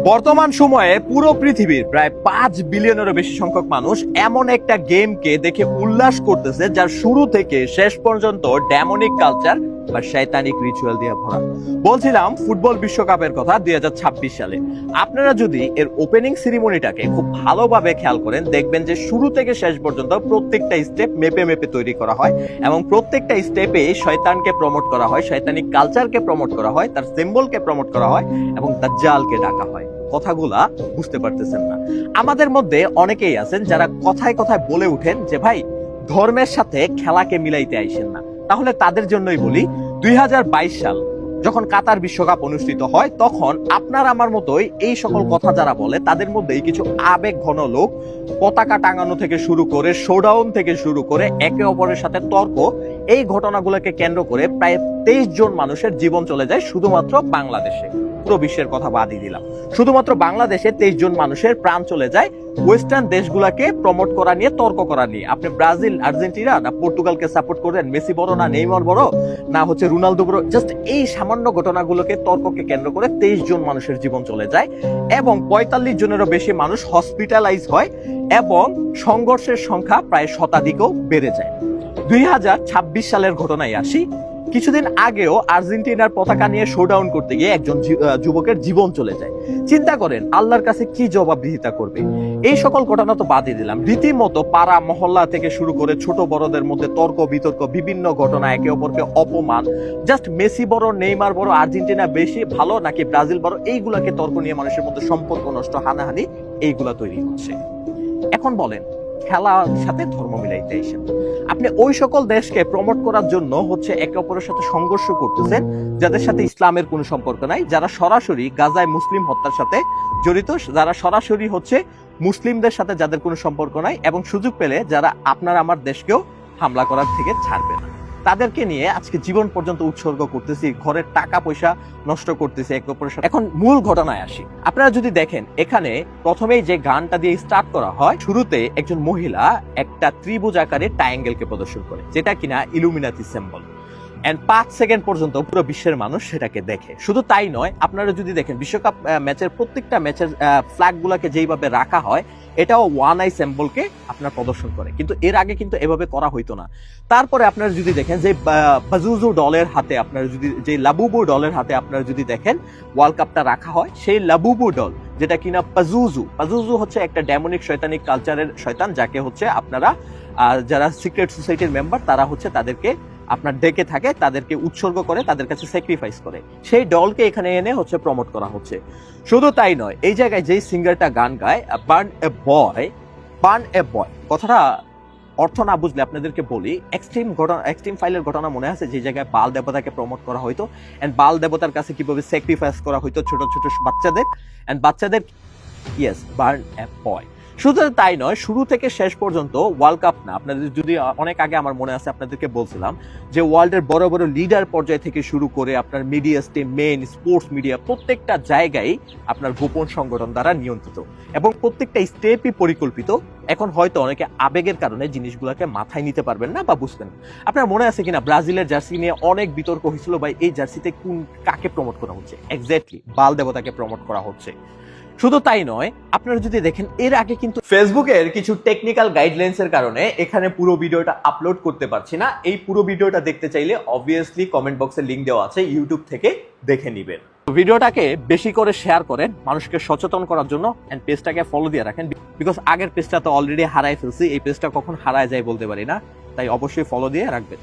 বর্তমান সময়ে পুরো পৃথিবীর প্রায় 5 বিলিয়নেরও বেশি সংখ্যক মানুষ এমন একটা গেমকে দেখে উল্লাস করতেছে যার শুরু থেকে শেষ পর্যন্ত ডেমনিক কালচার বা শয়তানিক রিচুয়াল দিয়ে ভরা। বলছিলাম ফুটবল বিশ্বকাপের কথা 2026 সালে। আপনারা যদি এর ওপেনিং সেরিমনিটাকে খুব ভালোভাবে খেয়াল করেন, দেখবেন যে শুরু থেকে শেষ পর্যন্ত প্রত্যেকটা স্টেপ মেপে মেপে তৈরি করা হয় এবং প্রত্যেকটা স্টেপে শয়তানকে প্রমোট করা হয়, শয়তানিক কালচারকে প্রমোট করা হয়, তার সিম্বলকে প্রমোট করা হয় এবং দাজ্জালকে ডাকা হয়। কথাগুলা বুঝতে পারতেছেন না। আমাদের মধ্যে অনেকেই আছেন যারা কথায় কথায় বলে উঠেন যে ভাই ধর্মের সাথে খেলাকে মিলাইতে আইসেন না। তাহলে তাদের জন্যই বলি, 2022 সাল যখন কাতার বিশ্বকাপ অনুষ্ঠিত হয়, তখন আপনার আমার মতোই এই সকল কথা যারা বলে তাদের মধ্যেই কিছু আবেগ ঘন লোক পতাকা টাঙানো থেকে শুরু করে শোডাউন থেকে শুরু করে একে অপরের সাথে তর্ক, এই ঘটনাগুলোকে কেন্দ্র করে প্রায় 23 জন মানুষের জীবন চলে যায় শুধুমাত্র বাংলাদেশে। পুরো বিশ্বের কথা বাদই দিলাম, শুধুমাত্র বাংলাদেশে 23 জন মানুষের প্রাণ চলে যায় ওয়েস্টার্ন দেশগুলোকে প্রমোট করা নিয়ে, তর্ক করা নিয়ে। আপনি ব্রাজিল, আর্জেন্টিনা না পর্তুগালকে সাপোর্ট করেন, মেসি বড় না নেইমার বড় না হচ্ছে রোনালদো বড়, জাস্ট এই সামান্য ঘটনাগুলোকে তর্ককে কেন্দ্র করে 23 জন মানুষের জীবন চলে যায় এবং 45 জনেরও বেশি মানুষ হসপিটালাইজ হয় এবং সংঘর্ষের সংখ্যা প্রায় শতাধিকও বেড়ে যায়। 2026 সালের ঘটনায় আসি। কিছুদিন আগেও আর্জেন্টিনার পতাকা নিয়ে শোডাউন করতে গিয়ে একজন যুবকের জীবন চলে যায়। চিন্তা করেন আল্লাহর কাছে কি জবাবদিহিতা করবে। এই সকল ঘটনা তো বাদই দিলাম, রীতিমতো পাড়া মহল্লা থেকে শুরু করে ছোট বড়দের মধ্যে তর্ক বিতর্ক, বিভিন্ন ঘটনা, একে অপরকে অপমান, জাস্ট মেসি বড়, নেইমার বড়, আর্জেন্টিনা বেশি ভালো নাকি ব্রাজিল বড়, এইগুলাকে তর্ক নিয়ে মানুষের মধ্যে সম্পর্ক নষ্ট, হানাহানি, এইগুলা তৈরি হচ্ছে। এখন বলেন খেলার সাথে ধর্ম মিলাইতে এসেন। আপনি ওই সকল দেশকে প্রমোট করার জন্য হচ্ছে একে অপরের সাথে সংঘর্ষ করতেছেন যাদের সাথে ইসলামের কোনো সম্পর্ক নাই, যারা সরাসরি গাজায় মুসলিম হত্যার সাথে জড়িত, যারা সরাসরি হচ্ছে মুসলিমদের সাথে যাদের কোনো সম্পর্ক নাই এবং সুযোগ পেলে যারা আপনার আমার দেশকেও হামলা করার থেকে ছাড়বে না, তাদেরকে নিয়ে আজকে জীবন পর্যন্ত উৎসর্গ করতেছি, ঘরের টাকা পয়সা নষ্ট করতেছি একে অপরের সাথে। এখন মূল ঘটনায় আসি। আপনারা যদি দেখেন এখানে প্রথমেই যে গানটা দিয়ে স্টার্ট করা হয়, শুরুতে একজন মহিলা একটা ত্রিভুজ আকারে ট্রায়াঙ্গেলকে প্রদর্শন করে, যেটা কিনা ইলুমিনাতি সিম্বল, এন্ড 5 সেকেন্ড পর্যন্ত পুরো বিশ্বের মানুষ সেটাকে দেখে। শুধু তাই নয়, আপনারা যদি দেখেন বিশ্বকাপ ম্যাচের প্রত্যেকটা ম্যাচের ফ্ল্যাগ গুলাকে যেইভাবে রাখা হয়, এটাও ওয়ান আই সিম্বলকে আপনার প্রদর্শন করে, কিন্তু এর আগে কিন্তু এভাবে করা হইতো না। তারপরে আপনারা যদি দেখেন যে পাজুজু দলের হাতে, আপনারা যদি যে লাবুবু দলের হাতে আপনারা যদি দেখেন ওয়ার্ল্ড কাপটা রাখা হয়, সেই লাবুবু দল যেটা কিনা পাজুজু হচ্ছে একটা ডেমনিক শয়তানিক কালচারের শয়তান, যাকে হচ্ছে আপনারা যারা সিক্রেট সোসাইটির মেম্বার তারা হচ্ছে তাদেরকে আপনার ডেকে থাকে, তাদেরকে উৎসর্গ করে, তাদের কাছে স্যাক্রিফাইস করে, সেই দলকে এখানে এনে হচ্ছে প্রমোট করা হচ্ছে। শুধু তাই নয়, এই জায়গায় যেই সিঙ্গারটা গান গায় বার্ন এ বয়, কথাটা অর্থ না বুঝলে আপনাদেরকে বলি, এক্সট্রিম ফাইলের ঘটনা মনে আছে যে জায়গায় বাল দেবতাকে প্রমোট করা হইতো এন্ড বাল দেবতার কাছে কিভাবে স্যাক্রিফাইস করা হইতো ছোট ছোট বাচ্চাদের ইয়েস, বার্ন এ বয়। শুধু তাই নয়, শুরু থেকে শেষ পর্যন্ত ওয়ার্ল্ড কাপ না, আপনাদের যদি অনেক আগে আমার মনে আছে আপনাদেরকে বলছিলাম যে ওয়ার্ল্ডের বড় বড় লিডার পর্যায় থেকে শুরু করে আপনার media stem, main sports media, প্রত্যেকটা জায়গায় আপনার গোপন সংগঠন দ্বারা নিয়ন্ত্রিত এবং প্রত্যেকটা স্টেপই পরিকল্পিত। এখন হয়তো অনেকে আবেগের কারণে জিনিসগুলোকে মাথায় নিতে পারবেন না বা বুঝবেন না। আপনার মনে আছে কিনা ব্রাজিলের জার্সি নিয়ে অনেক বিতর্ক হয়েছিল, ভাই এই জার্সিতে কাকে প্রমোট করা হচ্ছে? এক্স্যাক্টলি বাল দেবতাকে প্রমোট করা হচ্ছে। শুধু তাই নয়, আপনারা যদি দেখেন এর আগে কিন্তু ফেসবুকের কিছু টেকনিক্যাল গাইডলাইন্স এর কারণে এখানে পুরো ভিডিওটা আপলোড করতে পারছি না। এই পুরো ভিডিওটা দেখতে চাইলে অবভিয়াসলি কমেন্ট বক্সে লিংক দেওয়া আছে, ইউটিউব থেকে দেখে নেবেন। ভিডিওটাকে বেশি করে শেয়ার করেন মানুষকে সচেতন করার জন্য, এন্ড পেজটাকে ফলো দিয়ে রাখেন, বিকজ আগের পেজটা তো অলরেডি হারায় ফেলছি, এই পেজটা কখন হারায় যায় বলতে পারি না, তাই অবশ্যই ফলো দিয়ে রাখবেন।